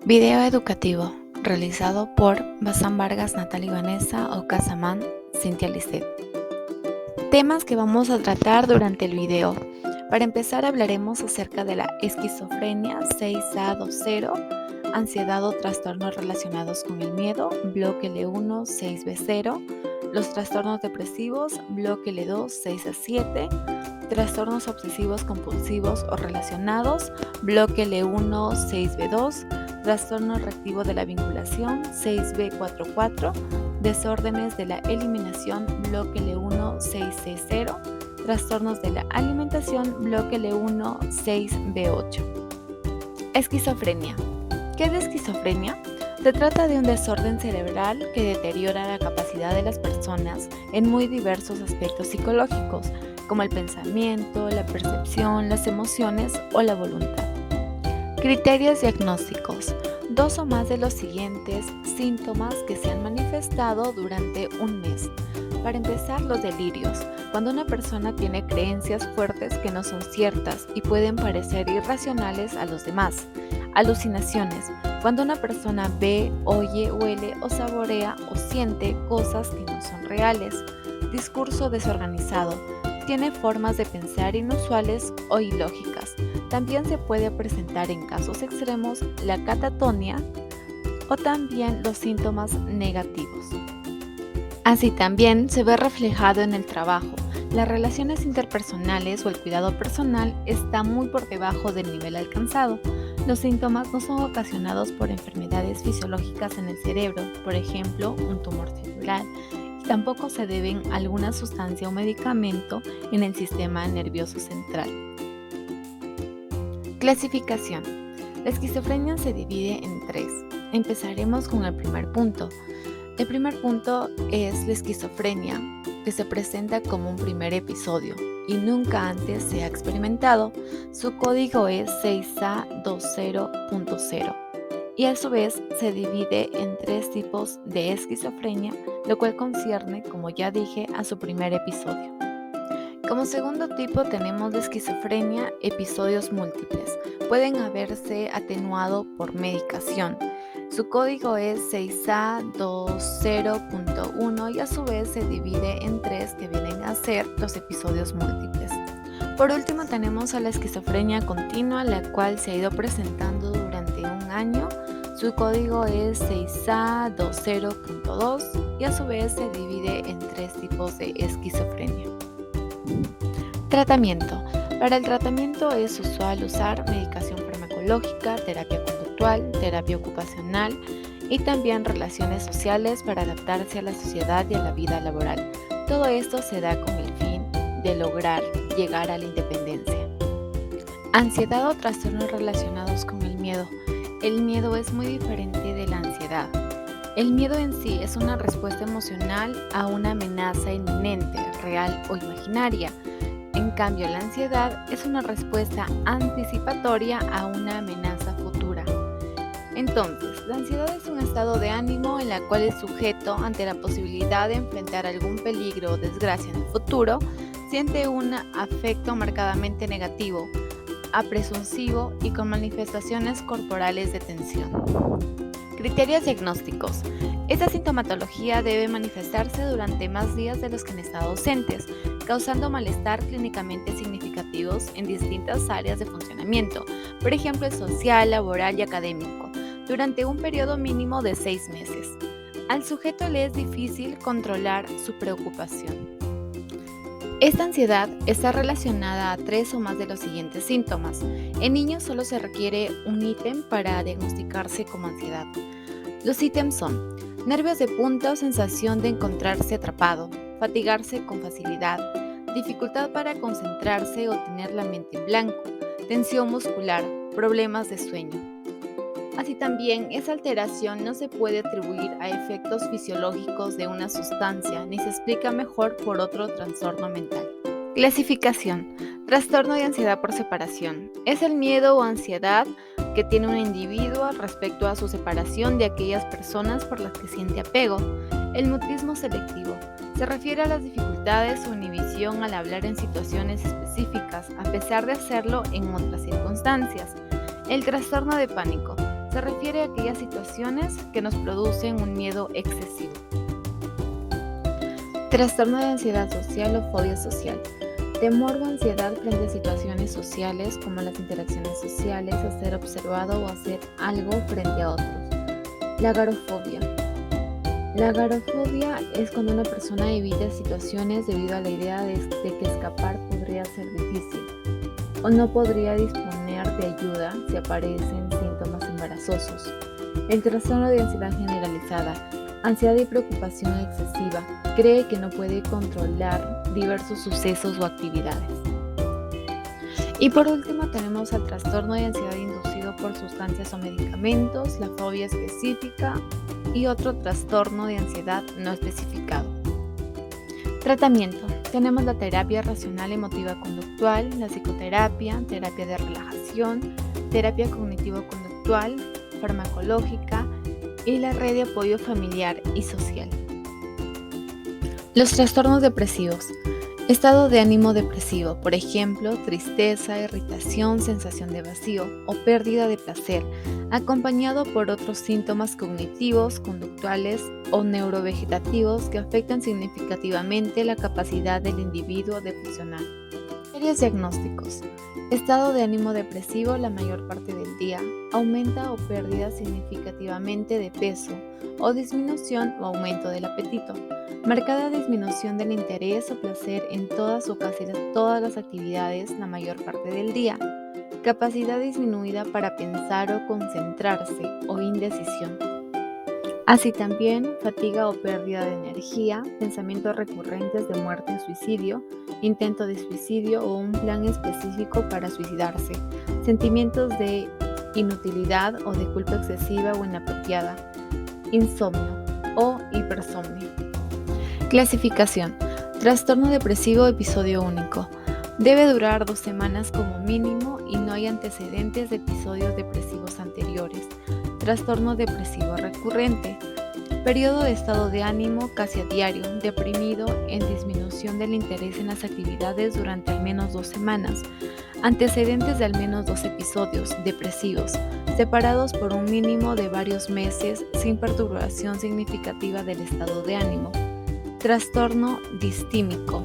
Video educativo realizado por Bazán Vargas, Natalia Vanessa, Ocasamán, Cintia Lisset. Temas que vamos a tratar durante el video. Para empezar hablaremos acerca de la esquizofrenia 6A20, ansiedad o trastornos relacionados con el miedo, bloque L1 6B0, los trastornos depresivos, bloque L2 6A7, trastornos obsesivos compulsivos o relacionados, bloque L1 6B2, trastorno reactivo de la vinculación 6B44, desórdenes de la eliminación bloque L1 6C0, trastornos de la alimentación bloque L1 6B8. Esquizofrenia. ¿Qué es la esquizofrenia? Se trata de un desorden cerebral que deteriora la capacidad de las personas en muy diversos aspectos psicológicos, como el pensamiento, la percepción, las emociones o la voluntad. Criterios diagnósticos. 2 o más de los siguientes síntomas que se han manifestado durante un mes. Para empezar, los delirios. Cuando una persona tiene creencias fuertes que no son ciertas y pueden parecer irracionales a los demás. Alucinaciones. Cuando una persona ve, oye, huele o saborea o siente cosas que no son reales. Discurso desorganizado. Tiene formas de pensar inusuales o ilógicas. También se puede presentar en casos extremos la catatonia o también los síntomas negativos. Así también se ve reflejado en el trabajo. Las relaciones interpersonales o el cuidado personal están muy por debajo del nivel alcanzado. Los síntomas no son ocasionados por enfermedades fisiológicas en el cerebro, por ejemplo, un tumor cerebral. Tampoco se deben a alguna sustancia o medicamento en el sistema nervioso central. Clasificación. La esquizofrenia se divide en 3. Empezaremos con el primer punto. El primer punto es la esquizofrenia, que se presenta como un primer episodio y nunca antes se ha experimentado. Su código es 6A20.0. Y a su vez se divide en 3 tipos de esquizofrenia, lo cual concierne, como ya dije, a su primer episodio. Como segundo tipo tenemos la esquizofrenia episodios múltiples. Pueden haberse atenuado por medicación. Su código es 6A20.1 y a su vez se divide en 3 que vienen a ser los episodios múltiples. Por último tenemos a la esquizofrenia continua, la cual se ha ido presentando durante un año. Su código es 6A20.2 y a su vez se divide en 3 tipos de esquizofrenia. Tratamiento. Para el tratamiento es usual usar medicación farmacológica, terapia conductual, terapia ocupacional y también relaciones sociales para adaptarse a la sociedad y a la vida laboral. Todo esto se da con el fin de lograr llegar a la independencia. Ansiedad o trastornos relacionados con el miedo. El miedo es muy diferente de la ansiedad. El miedo en sí es una respuesta emocional a una amenaza inminente, real o imaginaria. En cambio, la ansiedad es una respuesta anticipatoria a una amenaza futura. Entonces, la ansiedad es un estado de ánimo en la cual el sujeto, ante la posibilidad de enfrentar algún peligro o desgracia en el futuro, siente un afecto marcadamente negativo, aprensivo y con manifestaciones corporales de tensión. Criterios diagnósticos. Esta sintomatología debe manifestarse durante más días de los que han estado ausentes, causando malestar clínicamente significativos en distintas áreas de funcionamiento, por ejemplo el social, laboral y académico, durante un periodo mínimo de 6 meses. Al sujeto le es difícil controlar su preocupación. Esta ansiedad está relacionada a 3 o más de los siguientes síntomas. En niños solo se requiere un ítem para diagnosticarse como ansiedad. Los ítems son nervios de punta o sensación de encontrarse atrapado, fatigarse con facilidad, dificultad para concentrarse o tener la mente en blanco, tensión muscular, problemas de sueño. Así también, esa alteración no se puede atribuir a efectos fisiológicos de una sustancia ni se explica mejor por otro trastorno mental. Clasificación. Trastorno de ansiedad por separación. Es el miedo o ansiedad que tiene un individuo respecto a su separación de aquellas personas por las que siente apego. El mutismo selectivo. Se refiere a las dificultades o inhibición al hablar en situaciones específicas, a pesar de hacerlo en otras circunstancias. El trastorno de pánico. Se refiere a aquellas situaciones que nos producen un miedo excesivo. Trastorno de ansiedad social o fobia social. Temor o ansiedad frente a situaciones sociales como las interacciones sociales, a ser observado o hacer algo frente a otros. La agorafobia. La agorafobia es cuando una persona evita situaciones debido a la idea de que escapar podría ser difícil o no podría disponer de ayuda si aparecen síntomas embarazosos. El trastorno de ansiedad generalizada. Ansiedad y preocupación excesiva. Cree que no puede controlar diversos sucesos o actividades. Y por último tenemos el trastorno de ansiedad inducido por sustancias o medicamentos, la fobia específica y otro trastorno de ansiedad no especificado. Tratamiento. Tenemos la terapia racional emotiva conductual, la psicoterapia, terapia de relajación, terapia cognitivo-conductual, farmacológica y la red de apoyo familiar y social. Los trastornos depresivos. Estado de ánimo depresivo, por ejemplo, tristeza, irritación, sensación de vacío o pérdida de placer, acompañado por otros síntomas cognitivos, conductuales o neurovegetativos que afectan significativamente la capacidad del individuo de funcionar. Criterios diagnósticos. Estado de ánimo depresivo la mayor parte del día, aumenta o pérdida significativamente de peso o disminución o aumento del apetito. Marcada disminución del interés o placer en todas o casi todas las actividades la mayor parte del día. Capacidad disminuida para pensar o concentrarse o indecisión. Así también fatiga o pérdida de energía, pensamientos recurrentes de muerte o suicidio, intento de suicidio o un plan específico para suicidarse, sentimientos de inutilidad o de culpa excesiva o inapropiada, insomnio o hipersomnio. Clasificación. Trastorno depresivo episodio único. Debe durar 2 semanas como mínimo y no hay antecedentes de episodios depresivos anteriores. Trastorno depresivo recurrente. Periodo de estado de ánimo casi a diario, deprimido, en disminución del interés en las actividades durante al menos 2 semanas. Antecedentes de al menos 2 episodios depresivos, separados por un mínimo de varios meses sin perturbación significativa del estado de ánimo. Trastorno distímico.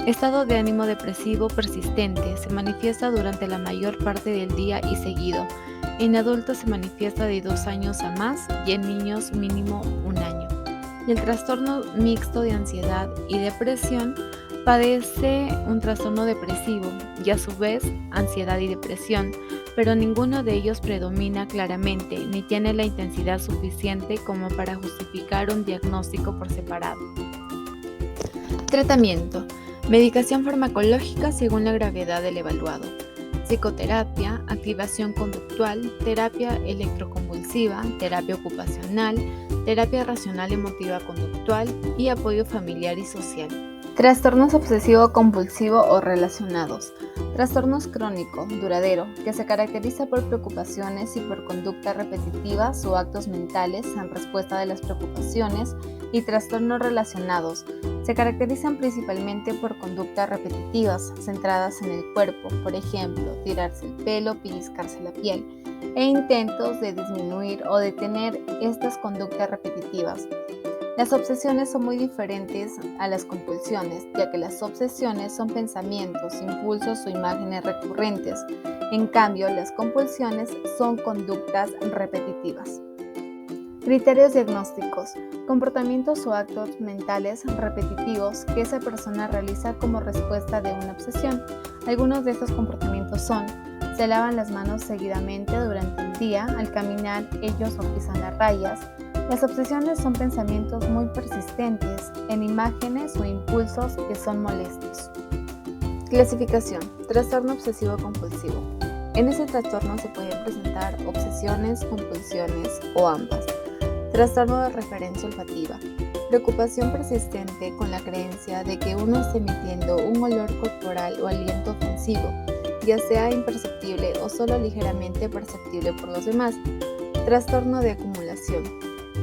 Estado de ánimo depresivo persistente, se manifiesta durante la mayor parte del día y seguido. En adultos se manifiesta de 2 años a más y en niños mínimo 1 año. Y el trastorno mixto de ansiedad y depresión padece un trastorno depresivo y a su vez ansiedad y depresión, pero ninguno de ellos predomina claramente ni tiene la intensidad suficiente como para justificar un diagnóstico por separado. Tratamiento. Medicación farmacológica según la gravedad del evaluado. Psicoterapia, activación conductual, terapia electroconvulsiva, terapia ocupacional, terapia racional emotiva conductual y apoyo familiar y social. Trastornos obsesivo-compulsivo o relacionados. Trastornos crónico, duradero, que se caracteriza por preocupaciones y por conductas repetitivas o actos mentales en respuesta de las preocupaciones, y trastornos relacionados. Se caracterizan principalmente por conductas repetitivas centradas en el cuerpo, por ejemplo, tirarse el pelo, pellizcarse la piel, e intentos de disminuir o detener estas conductas repetitivas. Las obsesiones son muy diferentes a las compulsiones, ya que las obsesiones son pensamientos, impulsos o imágenes recurrentes. En cambio, las compulsiones son conductas repetitivas. Criterios diagnósticos. Comportamientos o actos mentales repetitivos que esa persona realiza como respuesta de una obsesión. Algunos de estos comportamientos son: se lavan las manos seguidamente durante el día, al caminar ellos o pisan las rayas. Las obsesiones son pensamientos muy persistentes en imágenes o impulsos que son molestos. Clasificación. Trastorno obsesivo-compulsivo. En ese trastorno se pueden presentar obsesiones, compulsiones o ambas. Trastorno de referencia olfativa. Preocupación persistente con la creencia de que uno está emitiendo un olor corporal o aliento ofensivo, ya sea imperceptible o solo ligeramente perceptible por los demás. Trastorno de acumulación.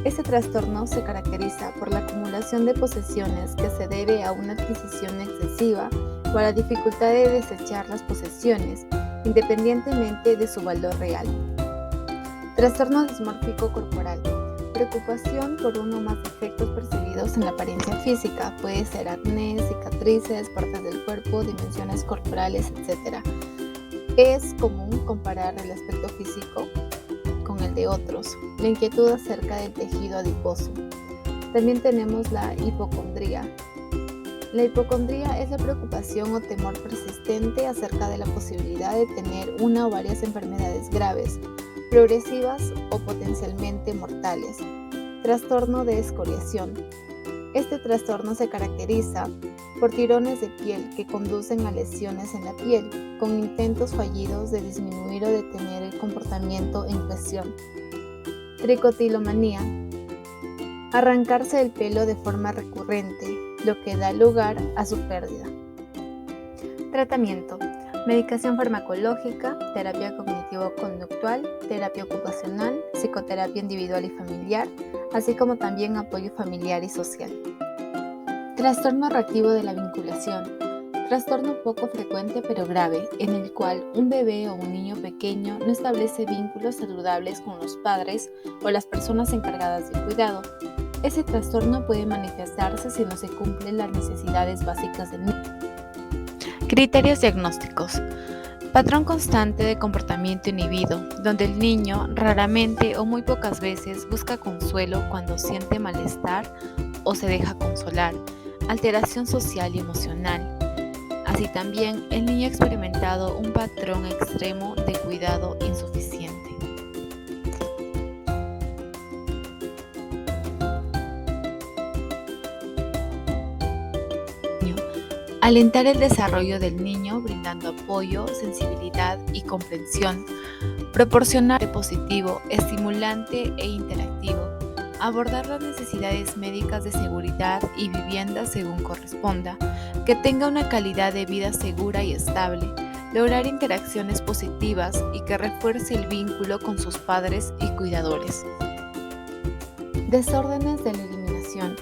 Este trastorno se caracteriza por la acumulación de posesiones que se debe a una adquisición excesiva o a la dificultad de desechar las posesiones, independientemente de su valor real. Trastorno dismórfico corporal. Preocupación por uno o más defectos percibidos en la apariencia física. Puede ser acné, cicatrices, partes del cuerpo, dimensiones corporales, etc. Es común comparar el aspecto físico con el de otros. La inquietud acerca del tejido adiposo. También tenemos la hipocondría. La hipocondría es la preocupación o temor persistente acerca de la posibilidad de tener una o varias enfermedades graves, progresivas o potencialmente mortales. Trastorno de escoriación. Este trastorno se caracteriza por tirones de piel que conducen a lesiones en la piel, con intentos fallidos de disminuir o detener el comportamiento en cuestión. Tricotilomanía. Arrancarse el pelo de forma recurrente, lo que da lugar a su pérdida. Tratamiento. Medicación farmacológica, terapia cognitivo-conductual, terapia ocupacional, psicoterapia individual y familiar, así como también apoyo familiar y social. Trastorno reactivo de la vinculación. Trastorno poco frecuente pero grave, en el cual un bebé o un niño pequeño no establece vínculos saludables con los padres o las personas encargadas del cuidado. Ese trastorno puede manifestarse si no se cumplen las necesidades básicas del niño. Criterios diagnósticos. Patrón constante de comportamiento inhibido, donde el niño raramente o muy pocas veces busca consuelo cuando siente malestar o se deja consolar. Alteración social y emocional. Así también, el niño ha experimentado un patrón extremo de cuidado insuficiente. Alentar el desarrollo del niño brindando apoyo, sensibilidad y comprensión. Proporcionar positivo, estimulante e interactivo. Abordar las necesidades médicas de seguridad y vivienda según corresponda. Que tenga una calidad de vida segura y estable. Lograr interacciones positivas y que refuerce el vínculo con sus padres y cuidadores. Desórdenes de la eliminación.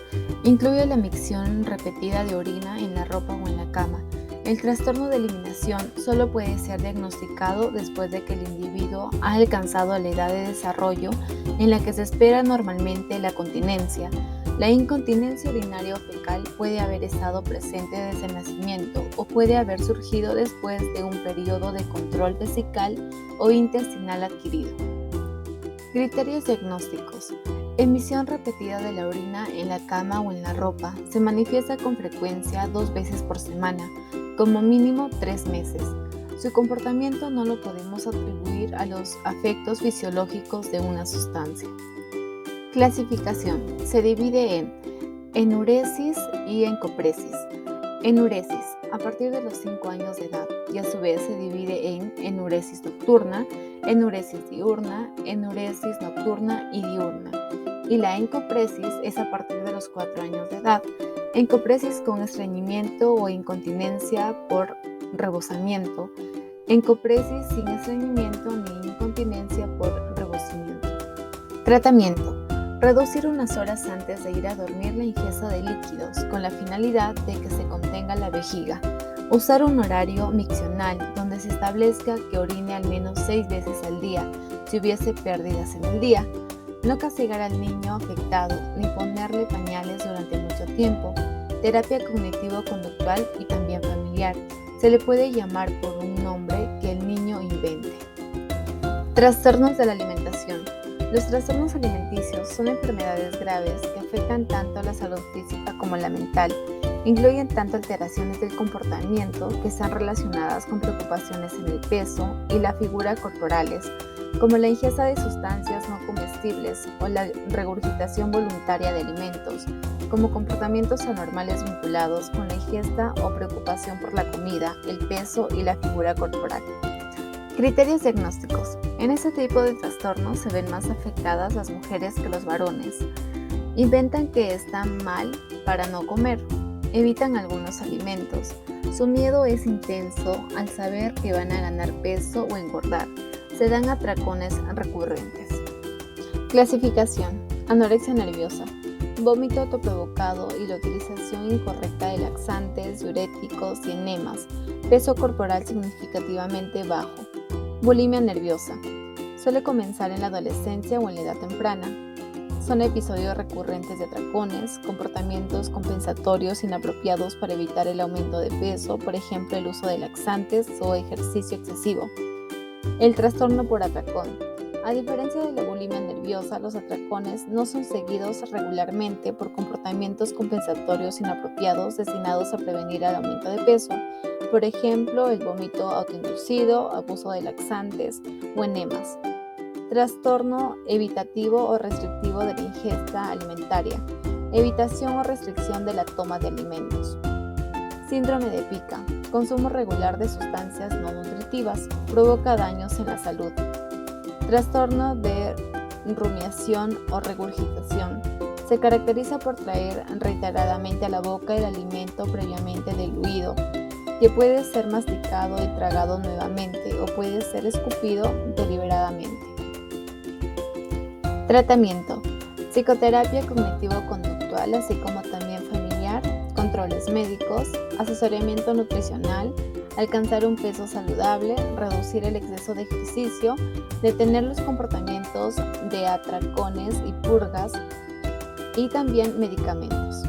Incluye la micción repetida de orina en la ropa o en la cama. El trastorno de eliminación solo puede ser diagnosticado después de que el individuo ha alcanzado la edad de desarrollo en la que se espera normalmente la continencia. La incontinencia urinaria o fecal puede haber estado presente desde el nacimiento o puede haber surgido después de un periodo de control vesical o intestinal adquirido. Criterios diagnósticos. Emisión repetida de la orina en la cama o en la ropa. Se manifiesta con frecuencia 2 veces por semana, como mínimo 3 meses. Su comportamiento no lo podemos atribuir a los afectos fisiológicos de una sustancia. Clasificación. Se divide en enuresis y encopresis. Enuresis, a partir de los 5 años de edad, y a su vez se divide en enuresis nocturna, enuresis diurna, enuresis nocturna y diurna. Y la encopresis es a partir de los 4 años de edad. Encopresis con estreñimiento o incontinencia por rebosamiento. Encopresis sin estreñimiento ni incontinencia por rebosamiento. Tratamiento. Reducir unas horas antes de ir a dormir la ingesta de líquidos con la finalidad de que se contenga la vejiga. Usar un horario miccional donde se establezca que orine al menos 6 veces al día si hubiese pérdidas en el día. No castigar al niño afectado ni ponerle pañales durante mucho tiempo. Terapia cognitivo-conductual y también familiar. Se le puede llamar por un nombre que el niño invente. Trastornos de la alimentación. Los trastornos alimenticios son enfermedades graves que afectan tanto a la salud física como la mental. Incluyen tanto alteraciones del comportamiento que están relacionadas con preocupaciones en el peso y la figura corporales, como la ingesta de sustancias no comestibles o la regurgitación voluntaria de alimentos, como comportamientos anormales vinculados con la ingesta o preocupación por la comida, el peso y la figura corporal. Criterios diagnósticos. En este tipo de trastornos se ven más afectadas las mujeres que los varones. Inventan que están mal para no comer. Evitan algunos alimentos. Su miedo es intenso al saber que van a ganar peso o engordar. Se dan atracones recurrentes. Clasificación. Anorexia nerviosa. Vómito autoprovocado y la utilización incorrecta de laxantes, diuréticos y enemas. Peso corporal significativamente bajo. Bulimia nerviosa. Suele comenzar en la adolescencia o en la edad temprana. Son episodios recurrentes de atracones, comportamientos compensatorios inapropiados para evitar el aumento de peso, por ejemplo el uso de laxantes o ejercicio excesivo. El trastorno por atracón. A diferencia de la bulimia nerviosa, los atracones no son seguidos regularmente por comportamientos compensatorios inapropiados destinados a prevenir el aumento de peso, por ejemplo el vómito autoinducido, abuso de laxantes o enemas. Trastorno evitativo o restrictivo de la ingesta alimentaria. Evitación o restricción de la toma de alimentos. Síndrome de pica. Consumo regular de sustancias no nutritivas. Provoca daños en la salud. Trastorno de rumiación o regurgitación. Se caracteriza por traer reiteradamente a la boca el alimento previamente diluido, que puede ser masticado y tragado nuevamente o puede ser escupido deliberadamente. Tratamiento: psicoterapia cognitivo-conductual, así como también familiar, controles médicos, asesoramiento nutricional, alcanzar un peso saludable, reducir el exceso de ejercicio, detener los comportamientos de atracones y purgas, y también medicamentos.